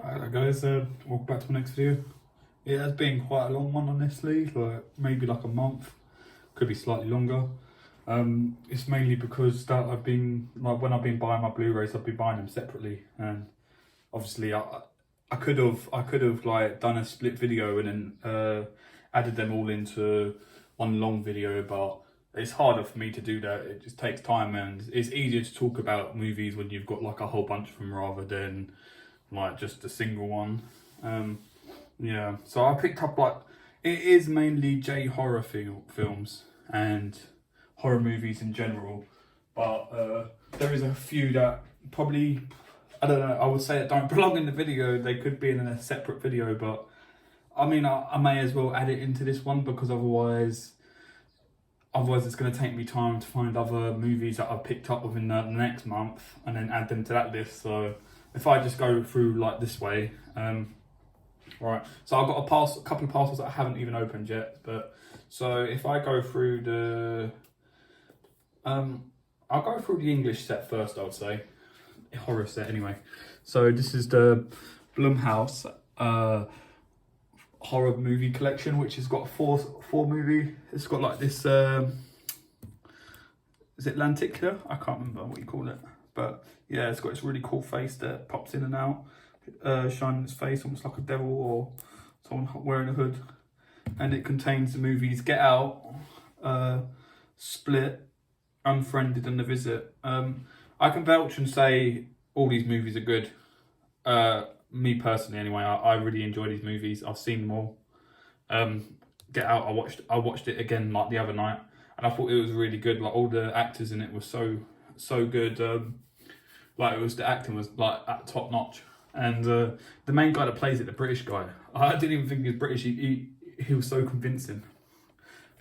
Alright guys, welcome back to my next video. It has been quite a long one honestly, like maybe like a month, could be slightly longer. It's mainly because that I've been, like when I've been buying my Blu-rays, I've been buying them separately, and obviously I could have like done a split video and then added them all into one long video, but it's harder for me to do that. It just takes time, and it's easier to talk about movies when you've got like a whole bunch of them rather than like just a single one. Yeah, so I picked up like, it is mainly horror films and horror movies in general, but there is a few that probably, I don't know, I would say that don't belong in the video. They could be in a separate video, but I mean, I may as well add it into this one because otherwise it's going to take me time to find other movies that I've picked up within the next month and then add them to that list. So if I just go through like this way, right, so I've got a couple of parcels that I haven't even opened yet, but so if I go through the I'll go through the English set first, I would say, horror set anyway. So this is the Bloomhouse horror movie collection, which has got four movie. It's got like this is it lenticular? I can't remember what you call it, but yeah, it's got this really cool face that pops in and out, shining its face almost like a devil or someone wearing a hood. And it contains the movies Get Out, Split, Unfriended and The Visit. I can vouch and say all these movies are good. Me personally anyway, I really enjoy these movies. I've seen them all. Get Out, I watched it again like the other night, and I thought it was really good. Like all the actors in it were so good. Like the acting was like at top notch, and the main guy that plays it, the British guy, I didn't even think he was British. He was so convincing.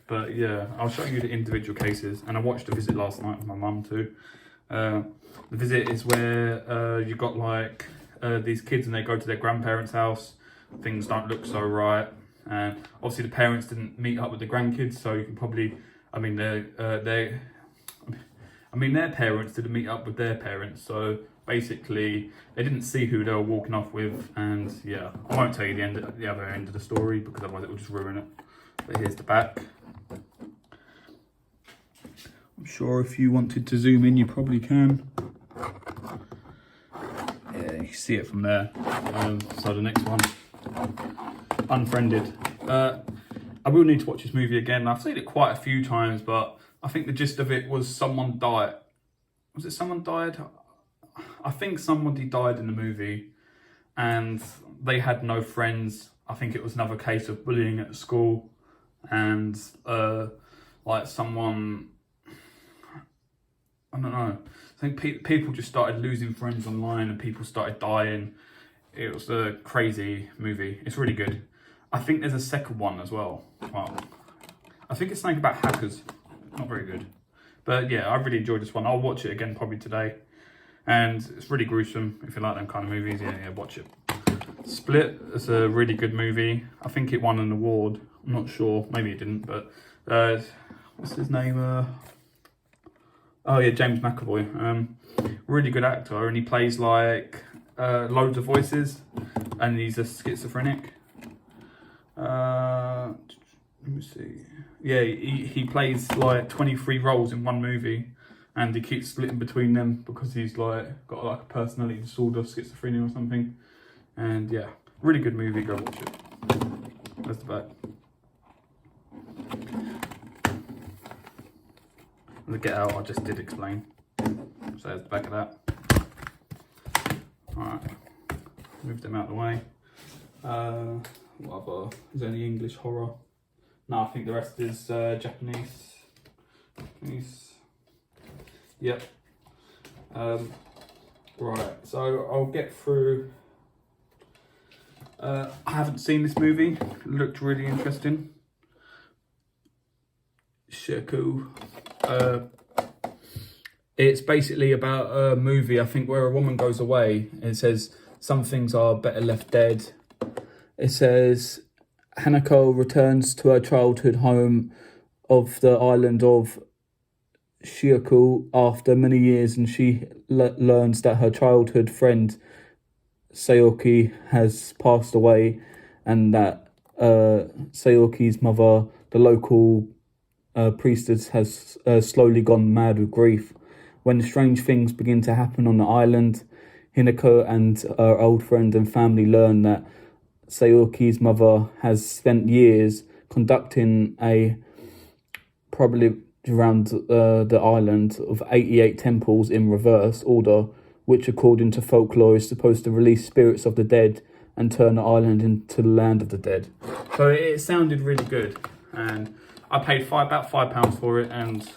But yeah, I'll show you the individual cases, and I watched The Visit last night with my mum too. The Visit is where you got like these kids and they go to their grandparents' house. Things don't look so right, and obviously the parents didn't meet up with the grandkids, so you can probably, I mean, their parents didn't meet up with their parents, so basically they didn't see who they were walking off with, and yeah, I won't tell you the other end of the story because otherwise it will just ruin it. But here's the back. I'm sure if you wanted to zoom in, you probably can. Yeah, you can see it from there. So the next one, Unfriended. I will need to watch this movie again. I've seen it quite a few times, but I think the gist of it was someone died. Was it someone died? I think somebody died in the movie and they had no friends. I think it was another case of bullying at school, and like someone, I don't know, I think people just started losing friends online and people started dying. It was a crazy movie. It's really good. I think there's a second one as well. Well, I think it's something about hackers. Not very good. But yeah, I really enjoyed this one. I'll watch it again probably today. And it's really gruesome. If you like them kind of movies, yeah, watch it. Split is a really good movie. I think it won an award. I'm not sure. Maybe it didn't, but what's his name? Oh yeah, James McAvoy. Really good actor, and he plays like loads of voices, and he's a schizophrenic. Let me see. Yeah, he plays like 23 roles in one movie, and he keeps splitting between them because he's like got like a personality disorder, schizophrenia or something. And yeah, really good movie. Go watch it. That's the back. The Get Out I just did explain. So there's the back of that. Alright, move them out of the way. What other? Is there any English horror? No, I think the rest is Japanese. Yep. Right, so I'll get through. I haven't seen this movie. It looked really interesting. Shiiku. It's basically about a movie, I think, where a woman goes away. It says some things are better left dead. It says Hanako returns to her childhood home of the island of Shiiku after many years, and she learns that her childhood friend Saoki has passed away, and that Saoki's mother, the local priestess, has slowly gone mad with grief. When strange things begin to happen on the island, Hinako and her old friend and family learn that Saoki's mother has spent years conducting a probably around the island of 88 temples in reverse order, which according to folklore is supposed to release spirits of the dead and turn the island into the land of the dead. So it sounded really good, and I paid about £5 for it, and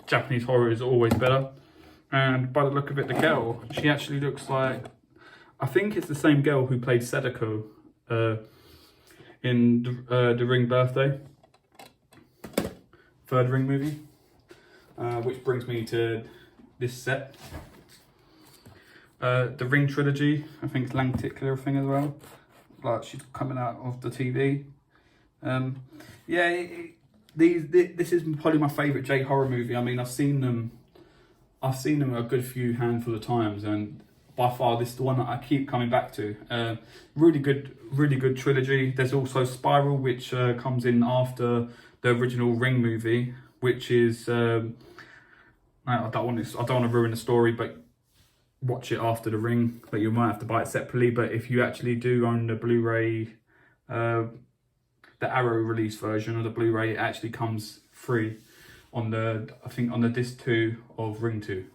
Japanese horror is always better. And by the look of it, the girl, she actually looks like, I think it's the same girl who played Sadako in the Ring Birthday, third Ring movie, which brings me to this set. The Ring Trilogy, I think it's Langtickler thing as well. Like, she's coming out of the TV. This is probably my favourite J horror movie. I mean, I've seen them a good few handful of times, and by far this is the one that I keep coming back to. Really good trilogy. There's also Spiral, which comes in after the original Ring movie, which is I don't want to ruin the story, but watch it after the Ring. But you might have to buy it separately. But if you actually do own the Blu-ray, the Arrow release version of the Blu-ray, it actually comes free on the disc 2 of Ring 2.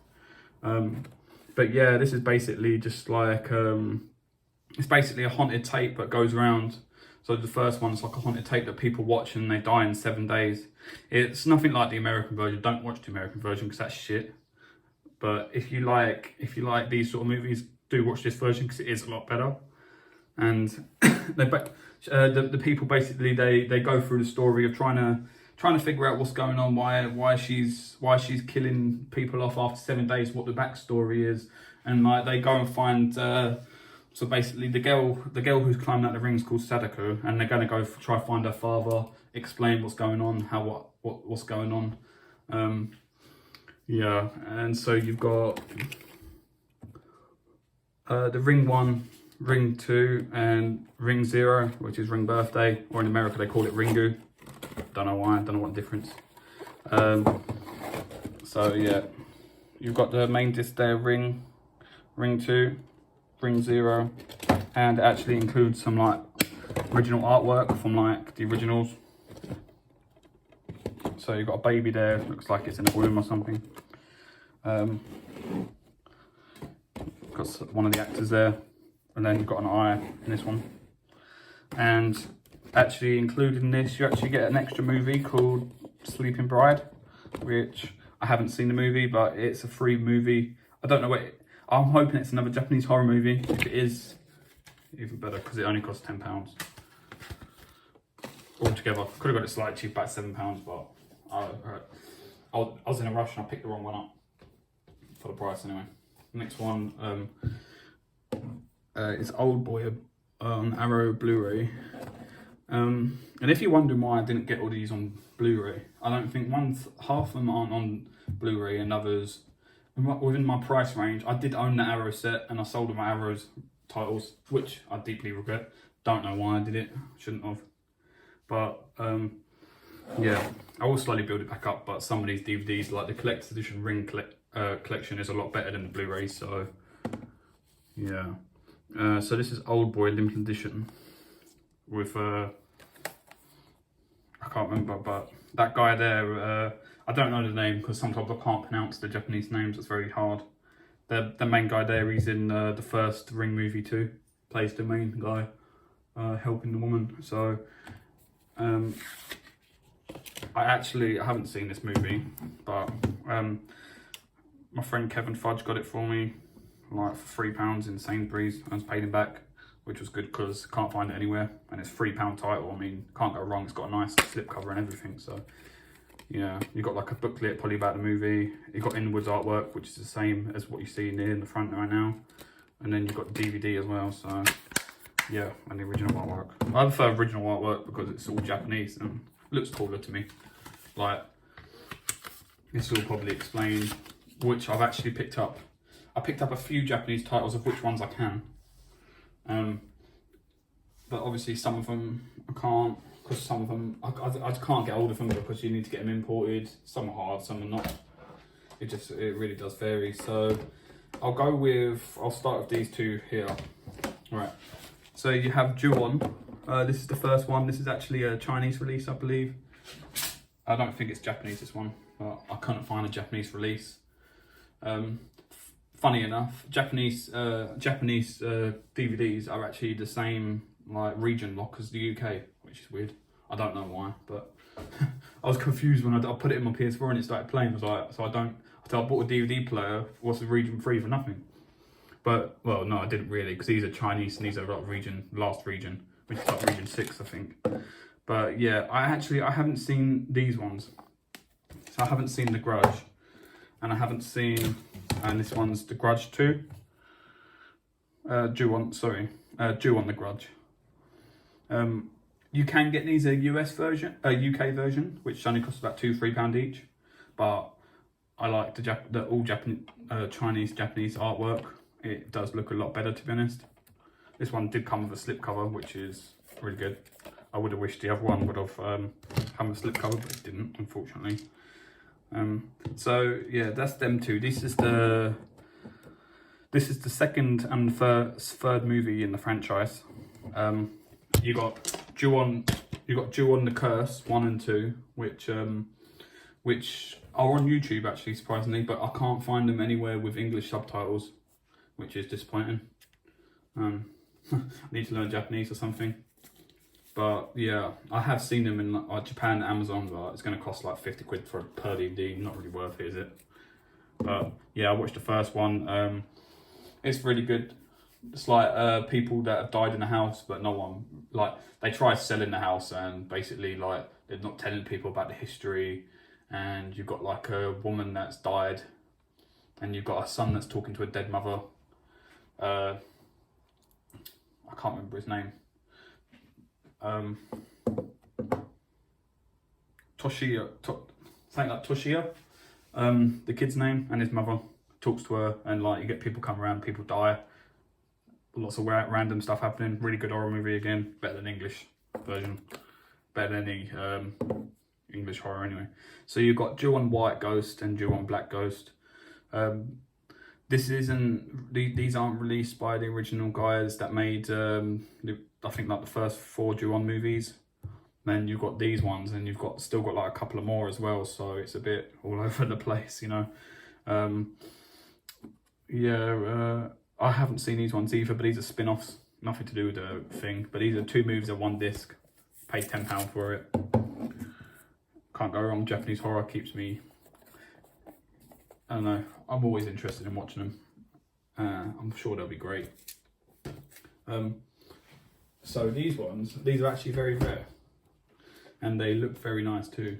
But yeah, this is basically just like it's basically a haunted tape that goes around. So the first one's like a haunted tape that people watch and they die in 7 days. It's nothing like the American version. Don't watch the American version because that's shit. But if you like these sort of movies, do watch this version because it is a lot better. And the people basically they go through the story of trying to figure out what's going on, why she's killing people off after 7 days, what the backstory is, and like they go and find. So basically, the girl who's climbing out the ring is called Sadako, and they're going to go try find her father, explain what's going on, what's going on. Yeah, and so you've got the Ring 1, Ring 2, and Ring 0, which is Ring Birthday, or in America they call it Ringu. Don't know why, don't know what difference. So yeah, you've got the main disc there, Ring 2, Ring 0, and it actually includes some like original artwork from like the originals. So you've got a baby there, looks like it's in a womb or something. Got one of the actors there, and then you've got an eye in this one. And actually included in this, you actually get an extra movie called Sleeping Bride, which I haven't seen the movie, but it's a free movie. I don't know what I'm hoping it's another Japanese horror movie. If it is, even better, because it only costs £10 altogether. Could have got it slightly cheap, about £7, but I was in a rush and I picked the wrong one up for the price anyway. Next one is Old Boy on Arrow Blu-ray. And if you're wondering why I didn't get all these on Blu-ray, I don't think half of them aren't on Blu-ray and others within my price range. I did own the Arrow set and I sold all my Arrow's titles, which I deeply regret. Don't know why I did it, shouldn't have. But yeah, I will slowly build it back up, but some of these DVDs, like the collector's edition Ring collection, is a lot better than the Blu-ray, so yeah. So this is Old Boy limited edition with I can't remember, but that guy there, I don't know the name because sometimes I can't pronounce the Japanese names, it's very hard. The main guy there, he's in the first Ring movie too, plays the main guy helping the woman. So I haven't seen this movie, but my friend Kevin Fudge got it for me like for £3 in Sainsbury's. I was paid him back, which was good because I can't find it anywhere, and it's £3 title. I mean, can't go wrong. It's got a nice slipcover and everything. So yeah, you got like a booklet probably about the movie. You got inwards artwork, which is the same as what you see in the front right now, and then you've got the DVD as well. So yeah, and the original artwork. I prefer original artwork because it's all Japanese and looks cooler to me. Like, this will probably explain which I've actually picked up. I picked up a few Japanese titles of which ones I can. But obviously some of them I can't, because some of them I just can't get hold of them because you need to get them imported. Some are hard, some are not. It really does vary. So I'll start with these two here. All right. So you have DualOne. This is the first one. This is actually a Chinese release, I believe. I don't think it's Japanese, this one, but I couldn't find a Japanese release. Funny enough, Japanese DVDs are actually the same like region lock as the UK, which is weird. I don't know why, but I was confused when I put it in my PS4 and it started playing. I was like, so I bought a DVD player. What's the region 3 for nothing? But well, no, I didn't really, because these are Chinese and these are like last region, which is like region 6, I think. But yeah, I haven't seen these ones. So I haven't seen the Grudge, and I haven't seen, and this one's the Grudge 2. DualOne the Grudge. You can get these a UK version, which only costs about £2-3 each. But I like the all Chinese Japanese artwork. It does look a lot better, to be honest. This one did come with a slipcover, which is really good. I would have wished the other one would have come with a slipcover, but it didn't, unfortunately. So yeah, that's them two. This is the second and third movie in the franchise. You got DualOne the Curse 1 and 2, which are on YouTube actually, surprisingly, but I can't find them anywhere with English subtitles, which is disappointing. I need to learn Japanese or something. But yeah, I have seen them in like Japan, Amazon, but it's going to cost like 50 quid per DVD. Not really worth it, is it? But yeah, I watched the first one. It's really good. It's like people that have died in a house, but no one, like, they try selling the house and basically like they're not telling people about the history. And you've got like a woman that's died, and you've got a son that's talking to a dead mother. I can't remember his name. Something like Toshia, the kid's name, and his mother talks to her, and like you get people come around, people die, lots of random stuff happening. Really good horror movie again, better than English version, better than any English horror anyway. So you've got DualOne White Ghost and DualOne Black Ghost. These aren't released by the original guys that made I think like the first 4 DualOne movies. Then you've got these ones, and you've still got like a couple of more as well, so it's a bit all over the place, you know. I haven't seen these ones either, but these are spin-offs, nothing to do with the thing. But these are 2 movies at 1 disc. Paid £10 for it. Can't go wrong. Japanese horror keeps me, I don't know, I'm always interested in watching them. I'm sure they'll be great. So these are actually very rare, and they look very nice too.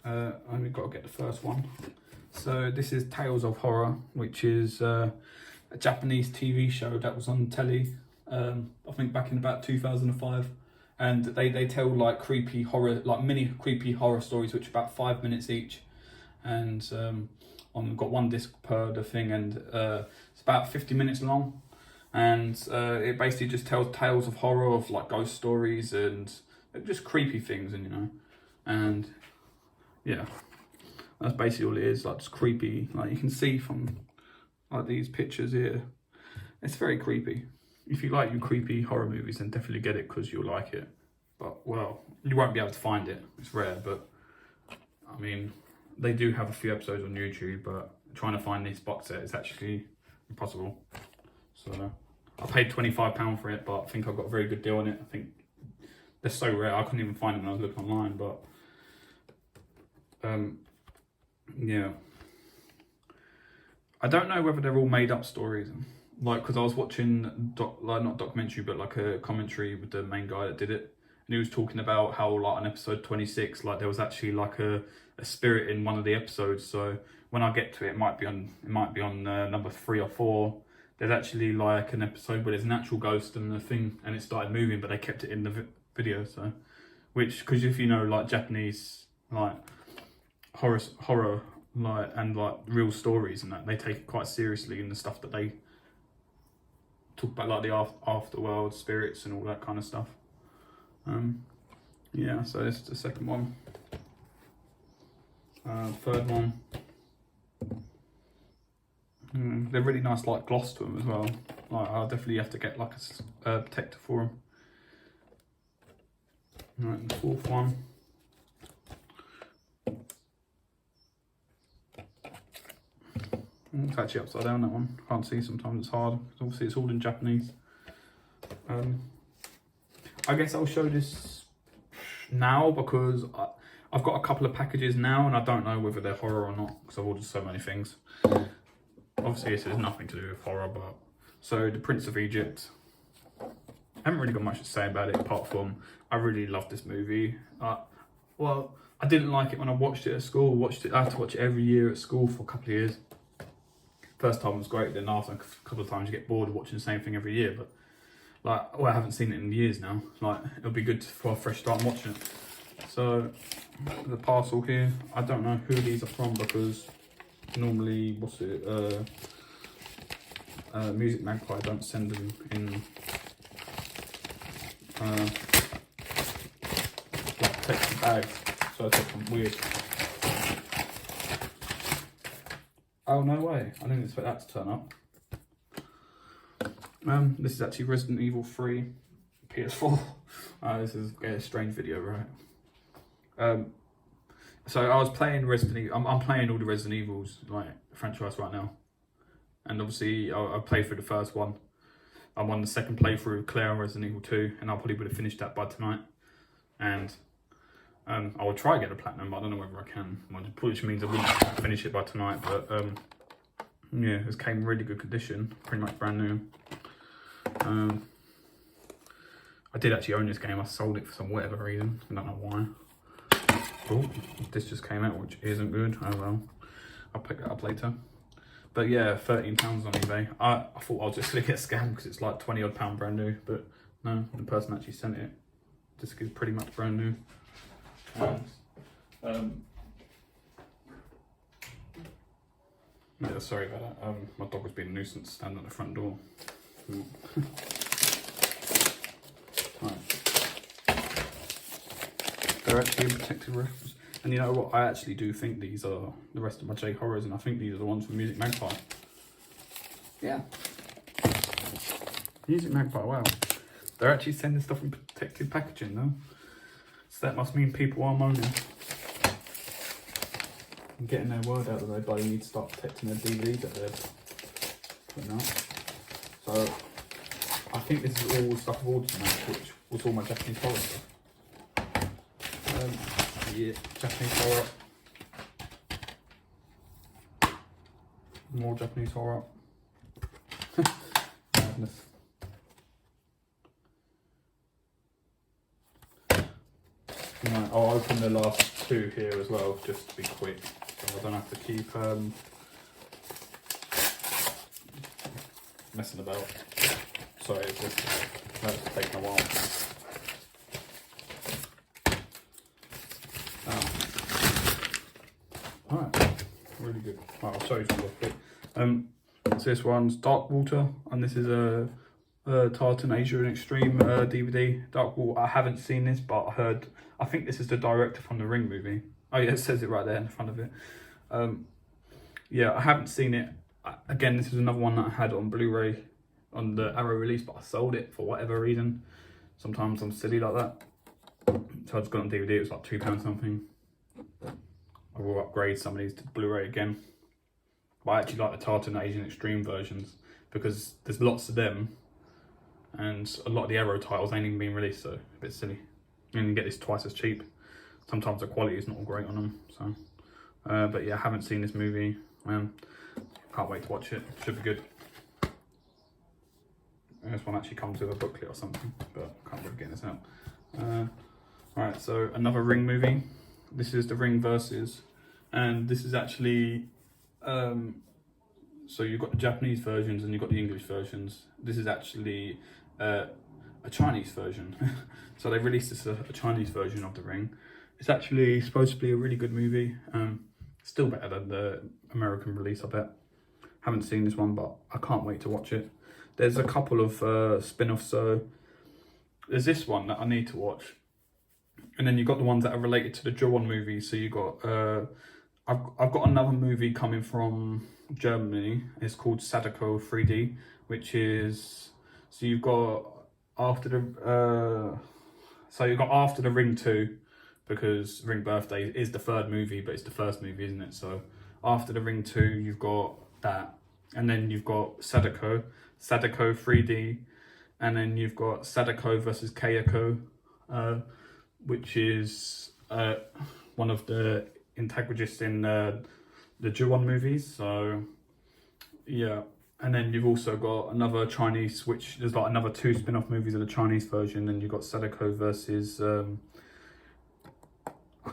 I've got to get the first one. So this is Tales of Horror, which is a Japanese TV show that was on telly, I think back in about 2005. And they tell like creepy horror, like mini creepy horror stories, which are about 5 minutes each. And got 1 disc per the thing, and it's about 50 minutes long. And it basically just tells tales of horror, of like ghost stories and just creepy things, and you know, and yeah, that's basically all it is. Like, just creepy. Like, you can see from like these pictures here, it's very creepy. If you like your creepy horror movies, then definitely get it, because you'll like it. But well, you won't be able to find it. It's rare, but I mean, they do have a few episodes on YouTube, but trying to find this box set is actually impossible. So I paid £25 for it, but I think I got a very good deal on it. I think they're so rare, I couldn't even find them when I was looking online. But yeah, I don't know whether they're all made up stories. Like, because I was watching not documentary, but like a commentary with the main guy that did it, and he was talking about how like on episode 26, like there was actually like a spirit in one of the episodes. So when I get to it, it might be on number 3 or 4. There's actually like an episode where there's an actual ghost and the thing, and it started moving, but they kept it in the video. So, which, because if you know like Japanese like horror like and like real stories and that, they take it quite seriously in the stuff that they talk about like the afterworld, spirits, and all that kind of stuff. Yeah, so this is the second one. Third one. They're really nice, like gloss to them as well. Like I'll definitely have to get like a protector for them. Right, the fourth one. It's actually upside down, that one. Can't see, sometimes it's hard. Obviously it's all in Japanese. I guess I'll show this now because I've got a couple of packages now and I don't know whether they're horror or not because I've ordered so many things. Obviously this has nothing to do with horror, but... So, The Prince of Egypt. I haven't really got much to say about it apart from I really love this movie. Well, I didn't like it when I watched it at school. I had to watch it every year at school for a couple of years. First time was great, then after a couple of times you get bored of watching the same thing every year. But like, well, I haven't seen it in years now. Like, it'll be good for a fresh start watching it. So, the parcel here, I don't know who these are from because normally, Music Magpie don't send them in like protected bags, so I take them weird. Oh, no way. I didn't expect that to turn up. This is actually Resident Evil 3 PS4. This is a strange video, right? So I was playing Resident Evil. I'm playing all the Resident Evils, like, franchise right now. And obviously, I played through the first one. I'm on the second playthrough, Claire on Resident Evil 2, and I'll probably would have finished that by tonight. And I will try to get a platinum, but I don't know whether I can. Which means I wouldn't finish it by tonight. But yeah, this came in really good condition, pretty much brand new. I did actually own this game. I sold it for some whatever reason. I don't know why. Oh, this just came out, which isn't good. Oh well, I'll pick that up later. But yeah, £13 on eBay. I thought I was just gonna get scammed because it's like £20 odd brand new, but no, the person actually sent it. This is pretty much brand new. And, yeah, sorry about that. My dog was being a nuisance standing at the front door. Right. They're actually in protected reference. And you know what? I actually do think these are the rest of my J horrors, and I think these are the ones from Music Magpie. Yeah. Music Magpie, wow. They're actually sending stuff in protected packaging though. So that must mean people are moaning. And getting their word out that they bloody need to start protecting their DVDs that they're putting out. So I think this is all stuff I've ordered from that, which was all my Japanese horror stuff. Yeah, Japanese horror. More Japanese horror. Madness. Right, I'll open the last two here as well, just to be quick, so I don't have to keep messing about. Sorry, that's taking a while. Alright, really good. Right, I'll show you some real quick. So this one's Dark Water, and this is a Tartan Asia and Extreme DVD. Dark Water, I haven't seen this, but I think this is the director from the Ring movie. Oh yeah, it says it right there in front of it. Yeah, I haven't seen it. Again, this is another one that I had on Blu-ray on the Arrow release, but I sold it for whatever reason. Sometimes I'm silly like that. So I just got it on DVD, it was like £2 something. I will upgrade some of these to Blu-ray again. But I actually like the Tartan Asian Extreme versions because there's lots of them and a lot of the Arrow titles ain't even being released, so a bit silly. And you get this twice as cheap. Sometimes the quality is not all great on them. So, but yeah, I haven't seen this movie. Can't wait to watch it. Should be good. This one actually comes with a booklet or something, but I can't really get this out. Alright, so another Ring movie. This is the Ring Versus, and this is actually, so you've got the Japanese versions and you've got the English versions. This is actually a Chinese version. So they released this a Chinese version of the Ring. It's actually supposed to be a really good movie. Still better than the American release, I bet. Haven't seen this one, but I can't wait to watch it. there's a couple of spin-offs. So there's this one that I need to watch, and then you've got the ones that are related to the DualOne movies. So you got I've got another movie coming from Germany. It's called Sadako 3D, which is, so you've got after the After the Ring 2, because Ring Birthday is the third movie, but it's the first movie, isn't it? So after the Ring 2, you've got that, and then you've got Sadako 3D, and then you've got Sadako versus Kayako, which is one of the antagonists in the DualOne movies. So yeah, and then you've also got another Chinese, which there's like another 2 spin-off movies of the Chinese version. Then you've got Sadako versus I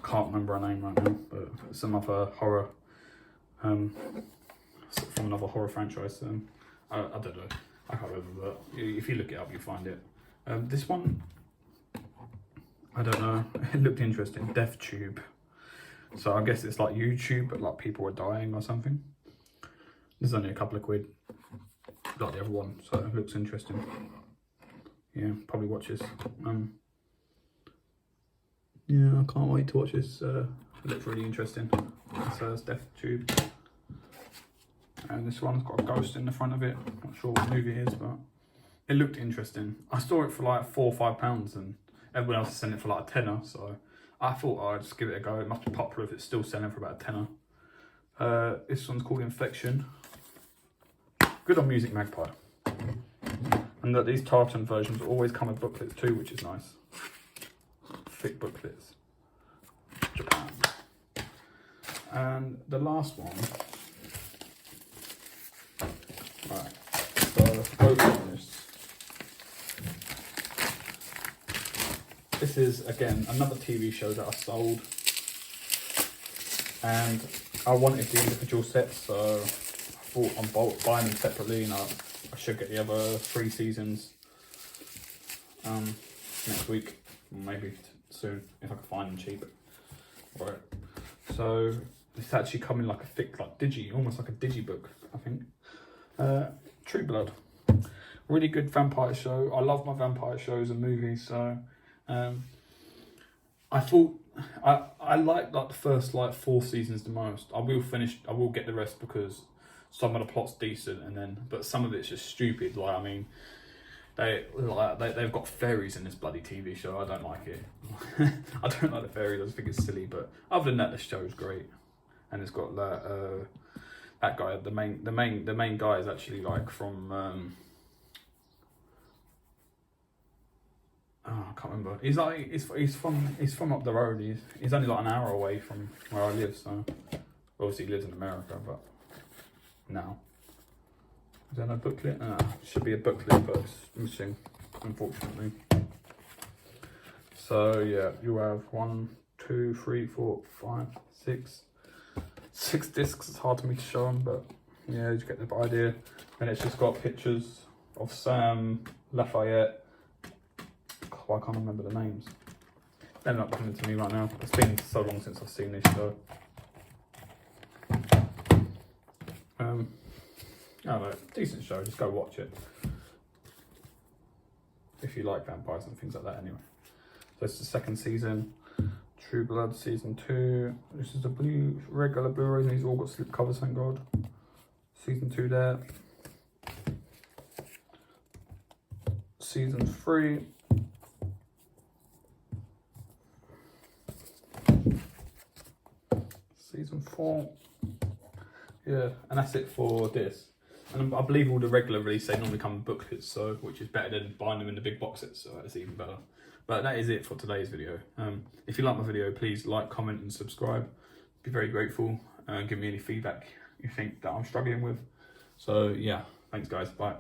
can't remember her name right now, but some other horror from another horror franchise. I don't know, I can't remember, but if you look it up, you'll find it. This one, I don't know, it looked interesting. Death Tube. So I guess it's like YouTube, but like people are dying or something. There's only a couple of quid, like the other one, so it looks interesting. Yeah, probably watch this. Yeah, I can't wait to watch this. It looks really interesting. So it's Death Tube. And this one's got a ghost in the front of it. Not sure what movie it is, but it looked interesting. I saw it for like £4 or £5, and everyone else sent it for like a tenner, so I thought I'd just give it a go. It must be popular if it's still selling for about a tenner. This one's called Infection. Good on Music Magpie. And that these tartan versions always come with booklets too, which is nice. Thick booklets. Japan. And the last one. Right. So open this. This is again another TV show that I sold. And I wanted the individual sets, so I thought I'm buying them separately, and I should get the other 3 seasons next week, maybe soon, if I can find them cheap. Right, so it's actually coming like a thick, like almost like a digibook, I think. True Blood, really good vampire show. I love my vampire shows and movies, so I thought I like the first like 4 seasons the most. I will get the rest because some of the plot's decent, but some of it's just stupid. Like, I mean, they've got fairies in this bloody TV show. I don't like it. I don't like the fairies. I just think it's silly. But other than that, the show's great, and it's got that guy. The main guy is actually like from. I can't remember. He's from up the road. He's only like an hour away from where I live. So obviously he lives in America, but now. Is there no booklet? Should be a booklet, but it's missing, unfortunately. So yeah, you have 1, 2, 3, 4, 5, 6 discs. It's hard for me to show them, but yeah, you get the idea. And it's just got pictures of Sam, Lafayette. Oh, I can't remember the names. They're not coming to me right now. It's been so long since I've seen this show. Oh, decent show, just go watch it. If you like vampires and things like that, anyway. So it's the 2nd season, True Blood season 2. This is the regular Blu-rays, and these all got slip covers, thank God. Season 2 there. Season 3. Season 4. Yeah, and that's it for this. And I believe all the regular release, they normally come in booklets, so which is better than buying them in the big box sets, so that's even better. But that is it for today's video. If you like my video, please like, comment and subscribe. Be very grateful. Give me any feedback you think that I'm struggling with. So yeah, thanks guys, bye.